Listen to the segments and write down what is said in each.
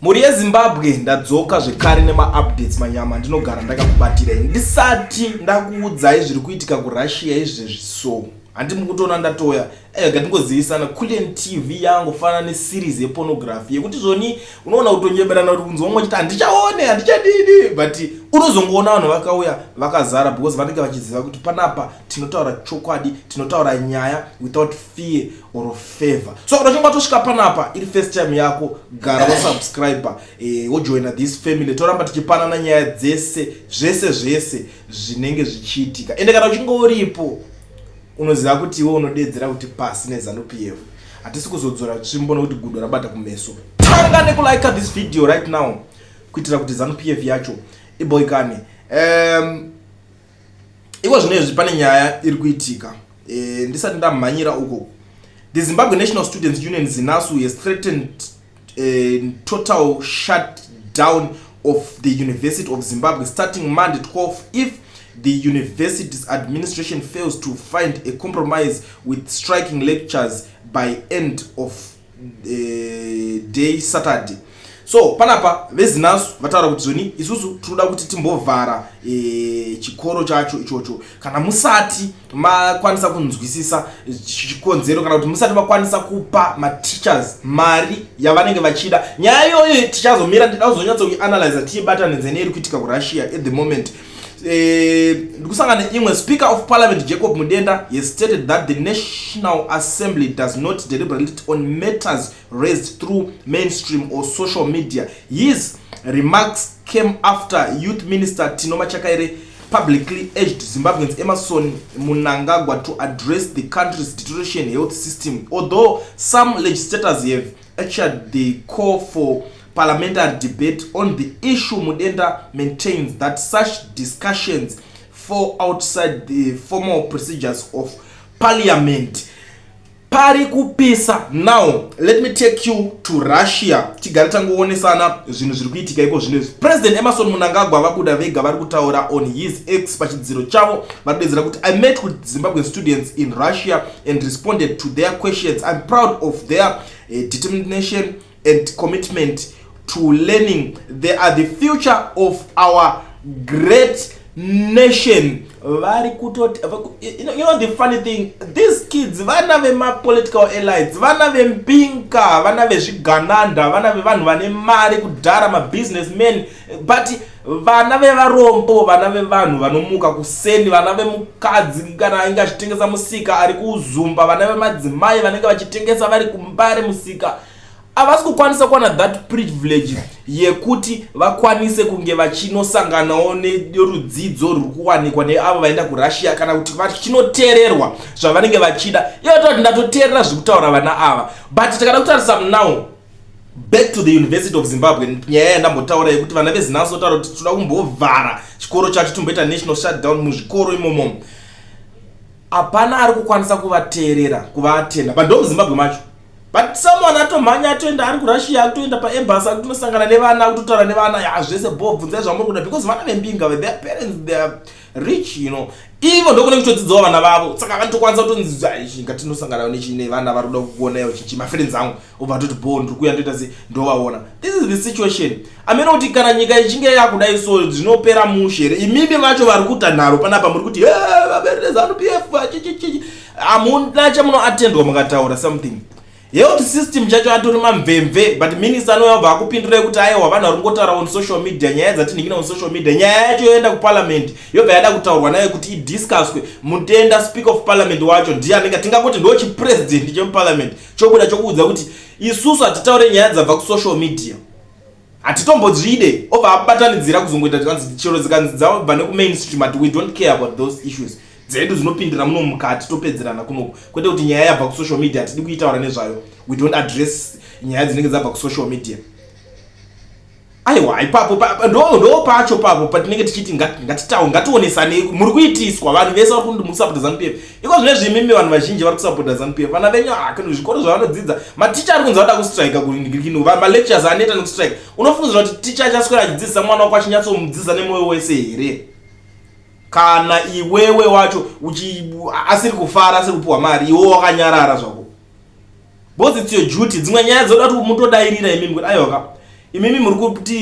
Muri yeZimbabwe ndadzoka zvekare nema-updates manyama ndinogara ndakakubatirei ndisati ndakuudzai zviri kuitika kuRussia izvezvi so handimukutoona ndatoya ngatingozivisana Kulen TV yangu fana neseries yepornography yekuti zvoni unoona kutonyeberana kuti kunzwa mumwe chiti handichaone handichadini but unozongoona vanhu vakauya vakazara because vanenge vachiziva kuti panapa tinotaura chokwadi tinotaura nyaya without fear or favor. So unochinga tosvika panapa iri first time yako gara wasubscriber wojoina this family toramba tichipanana nyaya zvese zvinenge zvichiitika ende kana uchinge uripo unoziva kuti iwe unodedzera kuti pasi neZANU-PF hatisi kuzodzora tsvimbo kuti gudo rabata kumeso. Tanga nekulike this video right now kuitira kuti ZANU-PF yacho iboikane. Iwo zvinezvi pane nyaya iri kuitika ndisati ndamhanyira uko. The Zimbabwean National Students Union Zinasu has threatened total shutdown of the University of Zimbabwe starting Monday 12 if the university's administration fails to find a compromise with striking lectures by end of day Saturday. So panapa veZinasu vataura kuti zvoni isusu tinoda kuti timbovhara chikoro chacho ichocho kana musati makwanisa kunzwisisa chikonzero kana kuti musati makwanisa kupa ma-teachers mari yavanenge vachida. Nyaya iyoyo tichazomira ndinazonyatsa kuianalyze tiibata nenzene kuitika kuRussia at the moment. Ndikusangana imwe Speaker of Parliament Jacob Mudenda has stated that the National Assembly does not deliberate on matters raised through mainstream or social media. His remarks came after Youth Minister Machakaire publicly urged Zimbabweans Mnangagwa to address the country's deteriorating health system. Although some legislators have ushered the call for parliamentary debate on the issue, Mudenda maintains that such discussions fall outside the formal procedures of parliament. Pari kupisa. Now let me take you to Russia. Tigare tangoonesana zvinhu zviri kuitika iko zvinezvi. President Mnangagwa vabuda vega vari kutaura on his ex pachidziro chavo varikudedzera kuti I met with Zimbabwean students in Russia and responded to their questions. I'm proud of their determination and commitment to learning. They are the future of our great nation. Very good. You know the funny thing, these kids vana vema political elites, vana vempinka, vana vezvigananda, vana vevanhu vane mari kudhara ma businessmen, but vana vevarombo, vana vevanhu vanomuka kuseni, vana vemukadzi kana ainge achitengesa musika ari kuzumba, vana vemadzimai vanenge vachitengesa vari kumbare musika havasi kukwanisa kuwana that privilege yekuti vakwanise kunge vachinosanganawo nerudzidzo ruri kuwanikwa neavo vaenda kuRussia kana kuti vachinoteererwa zvavanenge vachida. Iyo toti ndatoteerera zviri kutaura vana ava but tikada kutarisa now back to the University of Zimbabwe. Nyaya yandambotaura yekuti vana veZinasu votaura kuti toda kumbovhara chikoro chacho tomboita national shutdown muzvikoro imomo. Hapana ari kukwanisa kuvateerera kuvaatenda but Zimbabwe macho. But someone atomhanya atoenda ari kuRussia atoenda paembassy akutonosangana nevana kutotaura nevana zvese bvunzai zvamuri kuda because vana vembinga their parents they are rich, you know. Ivo ndokune kutodzidzawo vana vavo saka vakatokwanisa kutonzi ngatinosangana nechine vana vari kuda kuonayo chichi mafriends angu obva atoti ndiri kuya ndoita se ndovaona. This is the situation. Amene kuti kana nyika ichinge yakudai so zvinopera mushere imimi vacho vari kuita nharo panapa muri kuti vaberere ZANU-PF chichichichi amuna chamunoatendwa mukataura something. Health system chacho atori mamvemve but minister anoyabva akupindura kuti aiwa vanhu vari kungotaura on social media nyaya dzatiningina on social media. Nyaya yacho yoenda kuparliament yobva yada kutaurwa nayo kuti idiscusswe. Mutenda Speaker of Parliament wacho ndiye anenge tingangoti ndo chipresident chemuparliament chobuda chokuudza kuti isusu hatitaure nyaya dzabva kusocial media hatitombodzvide obva abatanidzira kuzongoita chero zikanzi dzabva nekumainstream ati we don't care about those issues dzedu dzinopindira muno mukati topedzerana kunoko kwete kuti nyaya yabva kusocial media hatidi kuitaura nezvayo. We don't address nyaya dzinenge dzabva kusocial media. Aiwa ipapo ndo pacho papo patinenge tichiti ngationesane muri kuitiswa vanhu vese vari kundimusapota ZANU-PF iko zvinezvi imimi vanhu vazhinji vari kusapota ZANU-PF vana venyu kana zvikoro zvavanodzidza maticha ari kunza vada kustrike kunikino malectures anoita nekustrike unofungidzira kuti ticha achaswera achidzidzisa mwana wako achinyatsomudzidzisa nemwoyo wese here kana iwewe wacho asiri kufara asiri kupuwa mari iwe wakanyarara zvako because it's your duty. Dzimwe nyaya dzoda kuti mutodairira imimi kuti aiwa imimi muri kuti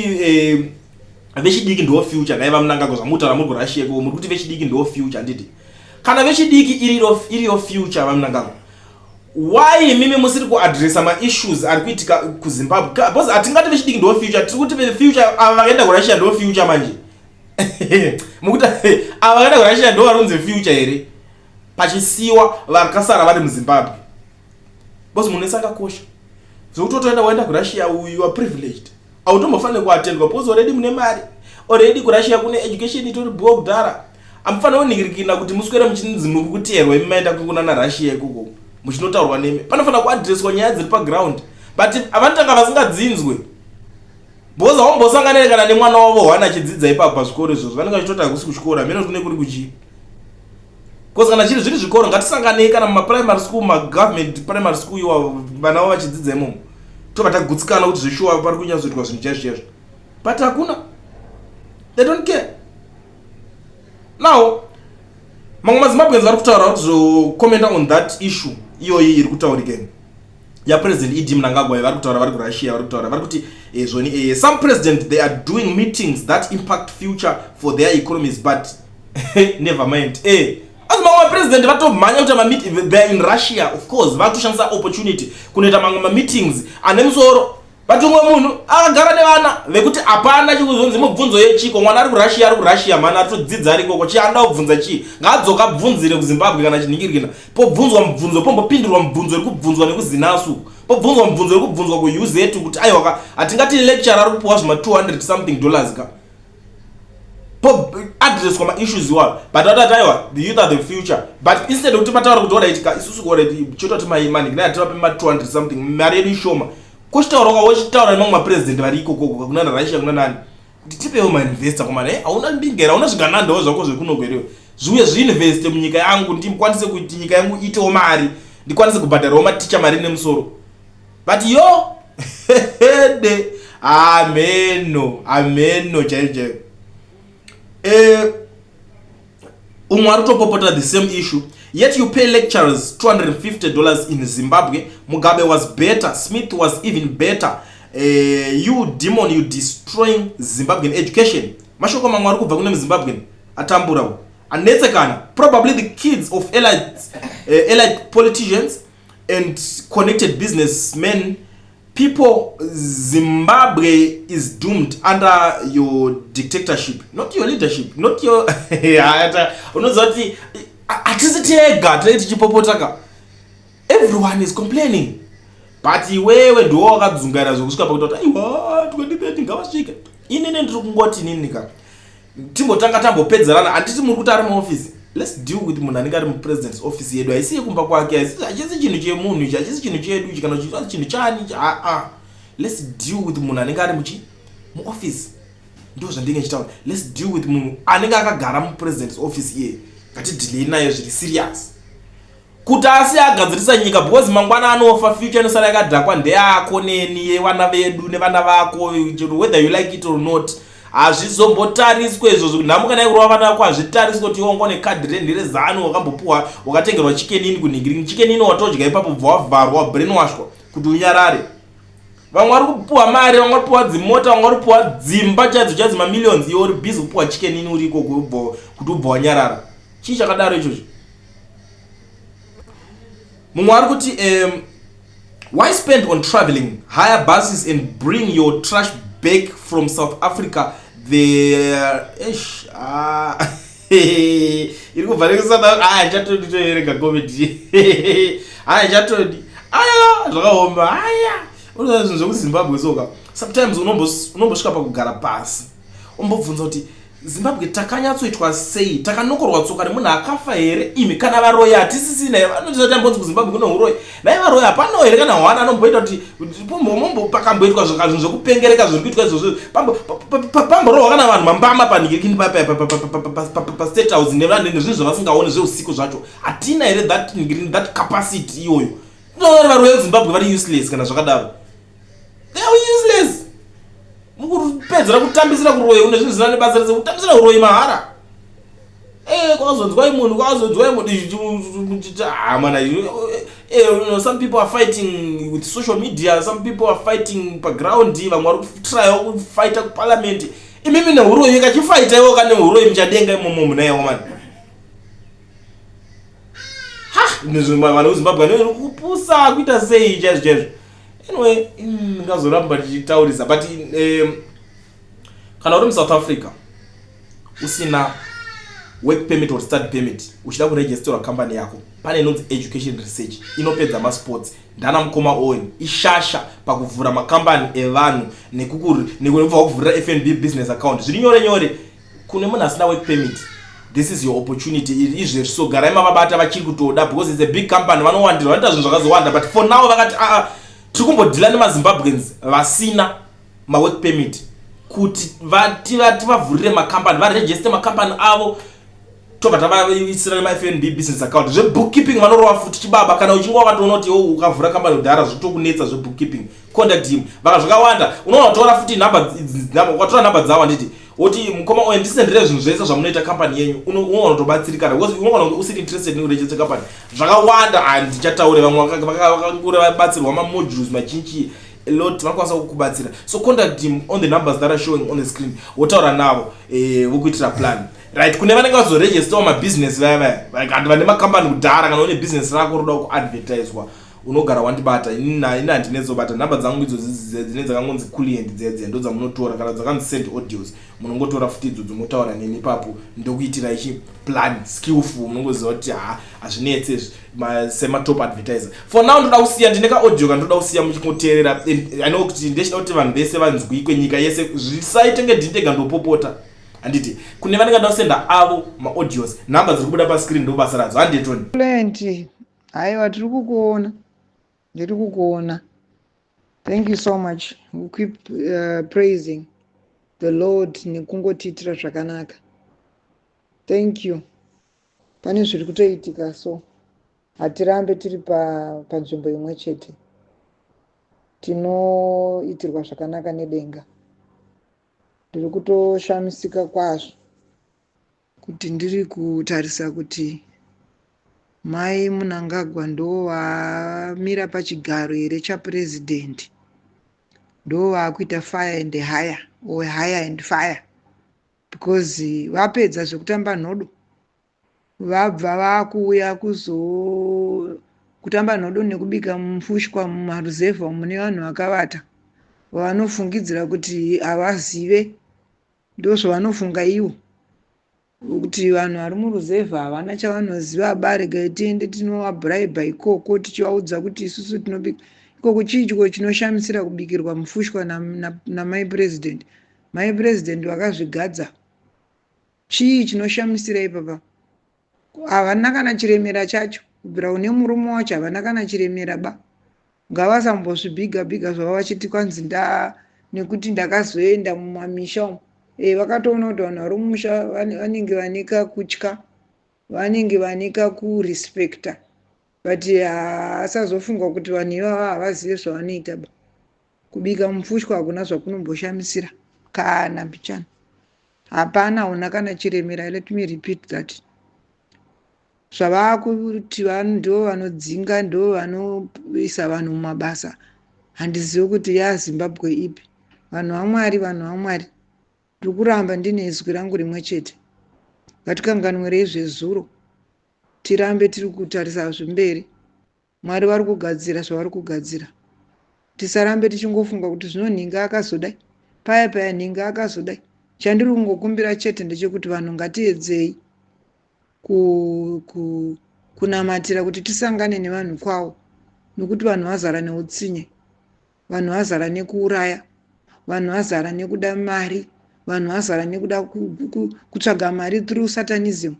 vechidiki ndo future naiva Mnangagwa zvamutaura muri kuRussia ko muri kuti vechidiki ndo future nditi kana vechidiki iriyo future vaMnangagwa why mimi musiri kuaddressa ma issues ari kuitika kuZimbabwe because atingati vechidiki ndo future tiri kuti future ava vakaenda kuRussia ndo future manje mukuti ava vakaenda kuRussia ndo varunze future here pachisiwa vakasara vari muZimbabwe because munhu wese akakosha zvokutotoenda waenda kuRussia you are privileged automofanira kuatendwa because already mune mari already kuRussia kune education itori bhuwa kudhara amufanira kuningirikina kuti muswere muchinzi muri kuteerwa imaenda kuna naRussia ikoko muchinotaurwa nemi panofanira kuadresswa nyaya dziri paground but avanotanga vasingadzinzwe because haumbosangana kana nemwana wavo hwana achidzidza ipapo pazvikoro izvozvo vanenge vachitota kusi kuchikora mene kune kuri kuchi because kana chiri zviri zvikoro ngatisanganei kana mumaprimary school magovernment primary school iwa vana vavo vachidzidza imomo tobva tagutsikana kuti zvishuwa pari kunyatsoitwa zvinhu chaizvo but hakuna they don't care now mamwe maZimbabweans vari kutaura kuti commenta on that issue iyoyi iri kutaurika yapresident Idi Mnangagwa vari kutaura vari kuRussia vari kutaura vari kuti zvoni some president they are doing meetings that impact future for their economies but never mind as mamwe president vatomhanya kuti they are in Russia of course vari kushandisa opportunity kunoita mamwe meetings ane musoro but umwe munhu akagara nevana vekuti hapana chikuzonzi mubvunzo yechiko mwana ari kuRussia mana aritodzidza ari ikoko chianda kubvunza chii ngaadzoka abvunzire kuZimbabwe kana chinhingirikina pobvunzwa mubvunzo pombopindurwa mubvunzo iri kubvunzwa nekuZinasu pobvunzwa mubvunzo iri kubvunzwa kuUZ kuti aiwa hatingati lecture ari kupuwa zvima $200 something ka addresswa ma-issues iwayo but vatati aiwa the youth are the future but instead of kuti pataura kuti oraitika isusu already chototi maimani kunai ativape ma $200 something mari yedu ishoma kochitaura wochitaura nemamwe mapresident vari ikoko kuna naRussia kuna nani kuti tipewo mainvesta komana hauna mbingera hauna zviganandawo zvako zvekunogwerewo zviuye zviinveste munyika yangu ndikwanise kuti nyika yangu itewo mari ndikwanise kubhadharawo maticha mari nemusoro but yo de ameno chaicho umwe ari kutopopota the same issue yet you pay lecturers $250 in Zimbabwe. Mugabe was better, Smith was even better. You demon, you destroying Zimbabwean education. Mashoko mamwe ari kubva kune Zimbabwean atamburawo anetsekana probably the kids of elite politicians and connected businessmen people. Zimbabwe is doomed under your dictatorship, not your leadership, not your unozoti atisitega tichipopotaka. Everyone is complaining but iwewe ndiwo wakadzungaira zvokusvika pakuti aiwa 2030 ngavasvike inini ndiri kungoti nini ka timbotanga tambopedzerana handiti muri kuti ari muofisi. Let's deal with munhu anenge ari mupresident's office yedu haisi yekumba kwake hachisi chinhu chemunhu ichi hachisi chinhu chedu kana chinhu chani let's deal with munhu anenge ari muoffice ndo zvandinge chitaura. Let's deal with munhu anenge akagara mupresident's office iye ngatidhilei naye zviri serious kuti asi agadzirisa nyika because mangwana anofa future inosara yakadhakwa ndeyako neni yevana vedu nevana vako whether you like it or not. Hazvizombotariswe izvozvo nhamuka nai kurova vana vako hazvitariswe kuti iwongo nekadhi rendi rezano wakambopuwa wakatengerwa chicken in kunhingirini chicken in watodya ipapo bva wavharwa brainwashwa kuti unyarare. Vamwe vari kupuwa mari, vamwe vari kupuwa dzimota, vamwe vari kupuwa dzimba chadzo mamillions iwe uri busy kupuwa chicken in uri ikoko kuti ubva wanyarara. Chii chakadaro ichocho? Mumwe ari kuti why spend on traveling, hire buses and bring your trash back from South Africa? Iri kubvarekisana chatodi toerega comedy chatodi zvakaoma zvinhu zvekuZimbabwe soka sometimes unombosvika pakugara pasi umbobvunza kuti Zimbabwe takanyatsoitwa sei, takanokorwa tsoka nemunhu akafa here imi kana varoyi hatisisina here. Vanoti tambonzi kuZimbabwe kuno uroyi nai varoyi hapano here kana hwana anomboita kuti pakamboitwa zvinhu zvekupengereka zviri kuitwa izvozvo pamborohwa kana vanhu mambama panhingirikini pastate house nezvinhu zvavasingaoni zveusiku zvacho hatina here that capacity iyoyo. Unoona varoyi veZimbabwe vari useless kana zvakadaro. They are useless. Mukupedzera kutambisira kuroyi une zvinhu zvinane basa rese kutambisira kuroyi mahara. Kwazonzwai munhu kwazonzwai munhu mana some people are fighting with social media. Some people are fighting background, vamwe vari kutry kufighta kuparliament. Imimi nehuro yenyu kachifighta iwo kana nehuro yemuchadenga imomo munayo man. Vanhu vezimbabwe vanoiri kupusa kuita sei chaizvo. Anyway, ndingazoramba ndichitaurisa but kana uri muSouth Africa usina work permit or study permit uchida kuregisterwa company yako pane inonzi education research inopedza masports ndana mukoma owen ishasha pakuvhura makambani evanhu nekubva kuvhurira FNB business account zviri nyore nyore. Kune munhu asina work permit, this is your opportunity. Izvezvi so garai mavabata vachiri kutoda because it's a big company vanowandirwa vanoita zvinhu zvakazowanda but for now vakati tiri kumbodhila nemazimbabweans vasina mawork permit kuti vavhurire makambani varegister makambani avo tobva tavaisira nemaFNB business account. Zvebookkeeping vanorova futi chibaba kana uchinge wakatoona kuti ukavhura kambani kudhara zvitokunetsa zvebookkeeping contact him vaka zvakawanda unoona kutora futi ukatora nhamba dzavo handiti woti mukoma oyo ndisendere zvinhu zvese zvamunoita company yenyu unoona kutobatsirikana because unoona kunge usiri interested nekuregister company zvakawanda handichataure vamwe vakangura vabatsirwa mamodules machinchi a lot vakwanisa kukubatsira. So contact him on the numbers that are showing on the screen wotaura navo vokuitira plan right. Kune vanenge vazoregister mabusiness vaya like vanhu vane makambani kudhara kana une business rako roda kuadvertiswa unogara wandibata ina handinezobata nhamba dzangu idzo dzine dzakangonzi client dzedze ndo dzamunotora kana dzakanzi send audios munongotora futi idzo dzinotaura neni ipapo ndokuitira ichi plan skillful munongoziva kuti hazvinetse sematop advertiser. For now ndoda kusiya ndine kaaudio kandoda kusiya muchingoteerera. I know kuti ndechida kuti vanhu vese vanzwi kwenyika yese zvisaitenge ndinitega ndopopota handiti kune vanenge ndasenda avo maaudios nhamba dziri kubuda pascreen ndo basa radzo handetoni plenty. Haiwa tiri kukuona. Ndiri kukuona. Thank you so much. We keep praising the Lord nekungotiitira zvakanaka. Thank you. Pane zviri kutoitika so hatirambe tiri panzvimbo imwe chete. Tinoitirwa zvakanaka nedenga. Ndiri kutoshamisika kwazvo kuti ndiri kutarisa kuti Mai Mnangagwa ndo wamira pachigaro here chapresident, ndo wakuita fire and hire or hire and fire because vapedza zvekutamba nhodo vabva vakuuya kutamba nhodo nekubika mufushwa mumaruzevha mune vanhu vakavata vanofungidzira kuti havazive ndozvavanofunga ivo kuti vanhu vari muruzevha havana chavanoziva barega tiende tinovabhuraibha ikoko tichivaudza kuti isusu tinobika ikoko chidyo chinoshamisira kubikirwa mufushwa namai president. Mai president vakazvigadza chii chinoshamisira ipapa havana kana chiremera chacho kubvira une murume wacho havana kana chiremera ba ngavasambozvibhiga bhiga zvava vachiti kwanzi nekuti ndakazoenda mumamisha umu vakatoona kuti vanhu vari mumusha vanenge vanika kutya vanenge vanika kurespekta but asazofunga kuti vanhu ivava havazive zvavanoita ba kubika mufushwa hakuna zvakunomboshamisira kana mbichana hapana una kana chiremera. Let me repeat that. Zvava kuti vanhu ndo vanodzinga ndo vanoisa vanhu mumabasa handizivi kuti yaZimbabwe ipi. Vanhu vamwari tiri kuramba ndine izwi rangu rimwe chete. Ngatikanganwirei zvezuro tirambe tiri kutarisa zvemberi. Mwari vari kugadzira zvavari kugadzira. Tisarambe tichingofunga kuti zvino nhinga akazodai paya nhinga akazodai. Chandiri kungokumbira chete ndechekuti vanhu ngatiedzei kunamatira kuti tisangane nevanhu kwavo nokuti vanhu vazara neutsinye, vanhu vazara nekuuraya, vanhu vazara nekuda mari, vanhu vazara nekuda kutsvaga mari through satanism.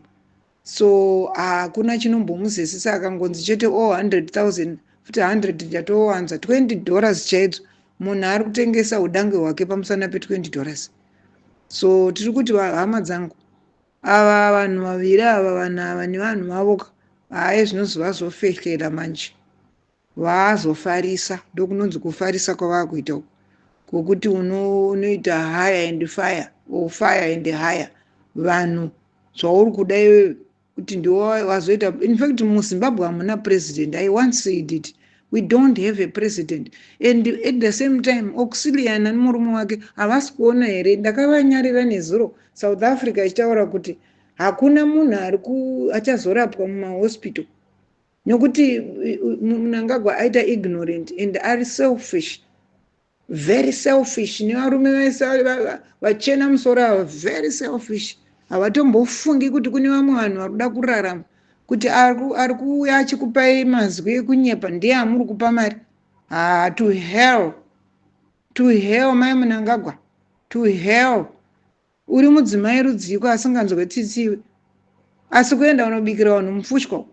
So hakuna chinombomuzesisa akangonzi chete 100,000 futi 100 yatowanza $20 chaidzo munhu ari kutengesa udange hwake pamusana pe$20. So tiri kuti hama dzangu ava vanhu vaviri ava vanhu ava nevanhu vavoka zvinonzi vazofekera manje vazofarisa ndokunonzi kufarisa kwavakuita uku kwokuti unoita hire and fire or fire and hire vanhu zvauri kuda iwewe kuti ndiwo wazoita. In fact muZimbabwe hamuna president. I once said it. We don't have a president. And at the same time, auxiliary murume wake havasi kuona here. Ndakavanyarira nezuro South Africa ichitaura kuti hakuna munhu achazorapwa mumahospital nokuti Mnangagwa aita ignorant and ari selfish, very selfish. Nevarume vese vachena musoro ava very selfish. Havatombofungi kuti kune vamwe vanhu vari kuda kurarama, kuti ari kuuya achikupai mazwi ekunyepa ndiye amuri kupa mari. To hell, to hell mai Mnangagwa, to hell. Uri mudzimai rudziko asinganzwe tsitsiwe, asi kuenda unobikira vanhu mufushwa,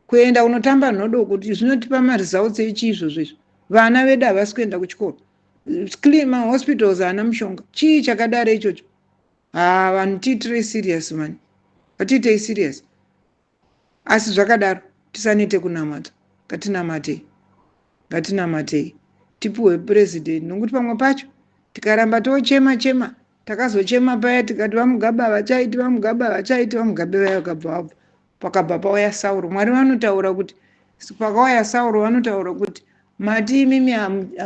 kuenda unotamba nhodo, kuti zvinotipa maresults echi izvozvo izvo. Vana vedu havasi kuenda kuchikoro, mahospitals haana mushonga. Chii chakadaro ichocho? Vanhu tiitirei serious mani, atiitei serious. Asi zvakadaro tisanete kunamata, ngatinamatei tipuwe president, nokuti pamwe pacho tikaramba tochema takazochema paya tikati vaMugabe vaya vakabva vapo, pakabva pauya Sauro. Mwari vanotaura kuti pakauya Sauro vanotaura kuti mati imimi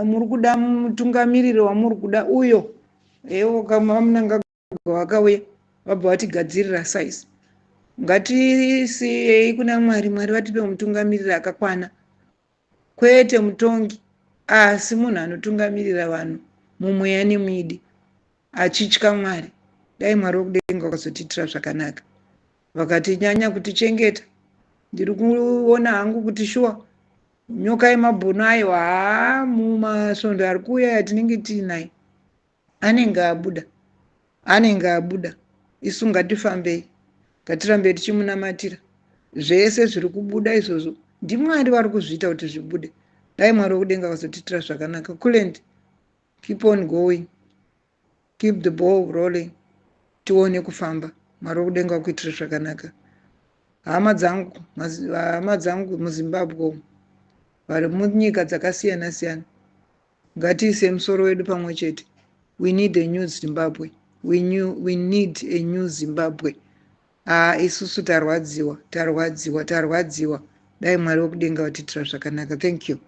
muri kuda mutungamiriri wamuri kuda uyo. Ewo kama Mnangagwa vakauya vabva vatigadzirira size. Ngatisiyei kuna Mwari vatipe mutungamiriri akakwana, kwete mutongi, asi munhu anotungamirira vanhu mumweya nemwidi achitya Mwari. Dai Mwari wokudenga wakazotiitira zvakanaka, vakatinyanya kutichengeta. Ndiri kuona hangu kuti shuwa nyoka yemabhunu ayo mumasvondo ari kuuya yatinenge tiinayo anenge abuda. Isu ngatifambei, ngatirambe tichimunamatira. Zvese zviri kubuda izvozvo ndiMwari vari kuzviita kuti zvibude. Dai Mwari wokudenga wakazotiitira zvakanaka. Couldn't keep on going, keep the ball rolling, tione kufamba. Mwari wokudenga wakuitira zvakanaka. Hama dzangu muZimbabwe vari munyika dzakasiyana siyana, ngatiise musoro wedu pamwe chete. We need a new Zimbabwe. We need a new Zimbabwe. Isusu tarwadziwa. Dai Mwari wokudenga watiitira zvakanaka. Thank you.